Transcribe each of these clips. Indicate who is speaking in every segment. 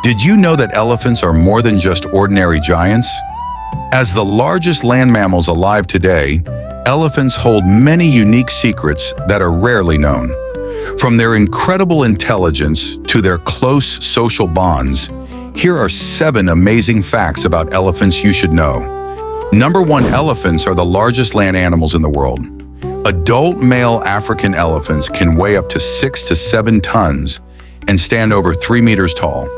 Speaker 1: Did you know that elephants are more than just ordinary giants? As the largest land mammals alive today, elephants hold many unique secrets that are rarely known. From their incredible intelligence to their close social bonds, here are 7 amazing facts about elephants you should know. Number 1, elephants are the largest land animals in the world. Adult male African elephants can weigh up to 6 to 7 tons and stand over 3 meters tall.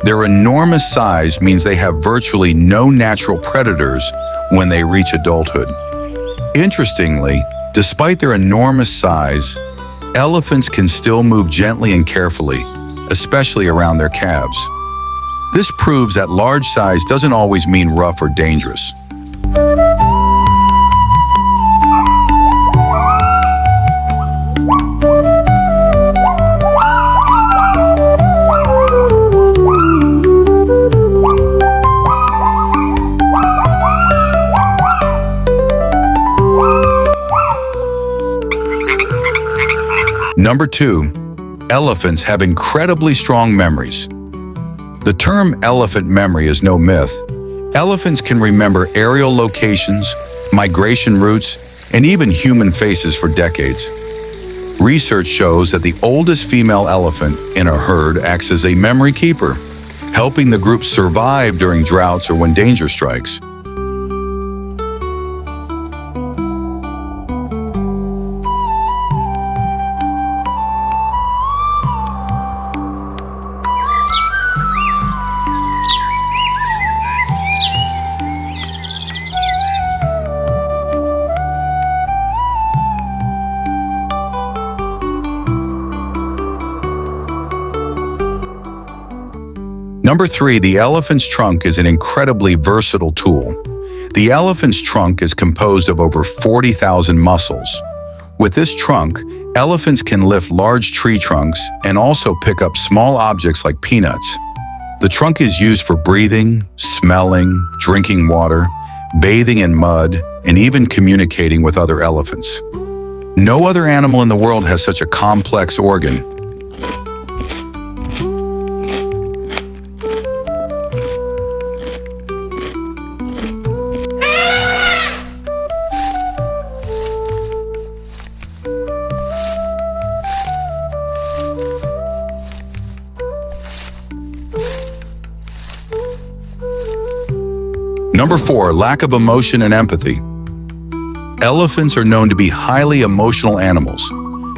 Speaker 1: Their enormous size means they have virtually no natural predators when they reach adulthood. Interestingly, despite their enormous size, elephants can still move gently and carefully, especially around their calves. This proves that large size doesn't always mean rough or dangerous. Number 2, elephants have incredibly strong memories. The term elephant memory is no myth. Elephants can remember aerial locations, migration routes, and even human faces for decades. Research shows that the oldest female elephant in a herd acts as a memory keeper, helping the group survive during droughts or when danger strikes. Number 3, the elephant's trunk is an incredibly versatile tool. The elephant's trunk is composed of over 40,000 muscles. With this trunk, elephants can lift large tree trunks and also pick up small objects like peanuts. The trunk is used for breathing, smelling, drinking water, bathing in mud, and even communicating with other elephants. No other animal in the world has such a complex organ. Number 4, lack of emotion and empathy. Elephants are known to be highly emotional animals.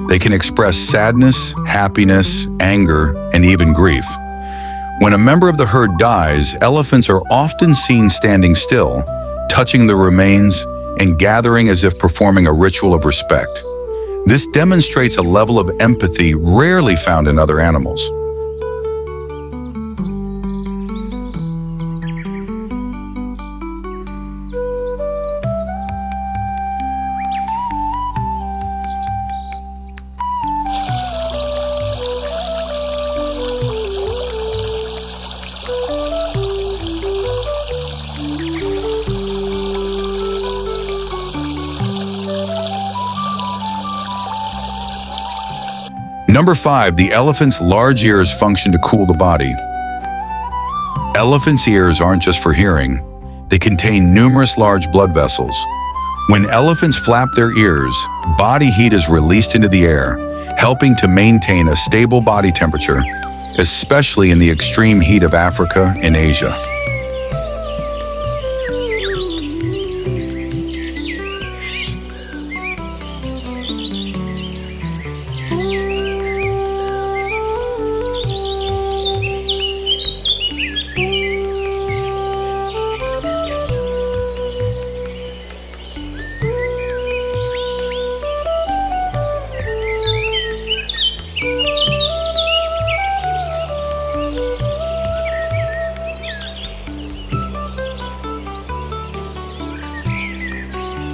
Speaker 1: They can express sadness, happiness, anger, and even grief. When a member of the herd dies, elephants are often seen standing still, touching the remains, and gathering as if performing a ritual of respect. This demonstrates a level of empathy rarely found in other animals. Number 5, the elephant's large ears function to cool the body. Elephants' ears aren't just for hearing. They contain numerous large blood vessels. When elephants flap their ears, body heat is released into the air, helping to maintain a stable body temperature, especially in the extreme heat of Africa and Asia.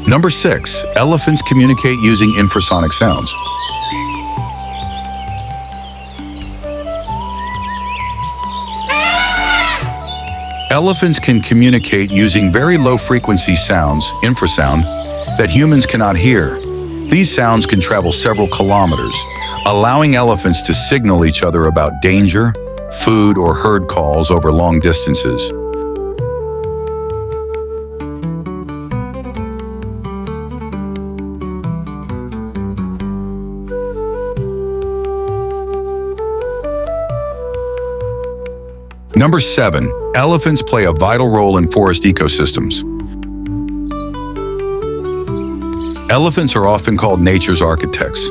Speaker 1: Number 6, elephants communicate using infrasonic sounds. Elephants can communicate using very low-frequency sounds, infrasound, that humans cannot hear. These sounds can travel several kilometers, allowing elephants to signal each other about danger, food, or herd calls over long distances. Number 7. Elephants play a vital role in forest ecosystems. Elephants are often called nature's architects.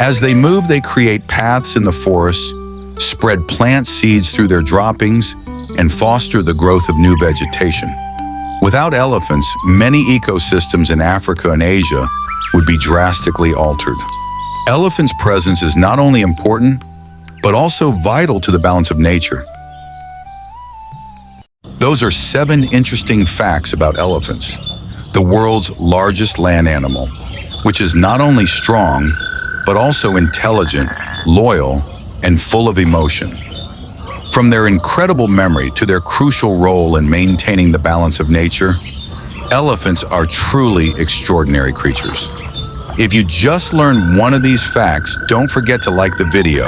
Speaker 1: As they move, they create paths in the forest, spread plant seeds through their droppings, and foster the growth of new vegetation. Without elephants, many ecosystems in Africa and Asia would be drastically altered. Elephants' presence is not only important, but also vital to the balance of nature. Those are 7 interesting facts about elephants, the world's largest land animal, which is not only strong, but also intelligent, loyal, and full of emotion. From their incredible memory to their crucial role in maintaining the balance of nature, elephants are truly extraordinary creatures. If you just learned one of these facts, don't forget to like the video.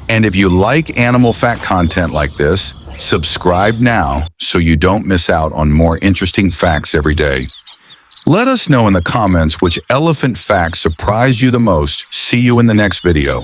Speaker 1: And if you like animal fact content like this, subscribe now so you don't miss out on more interesting facts every day. Let us know in the comments which elephant facts surprised you the most. See you in the next video.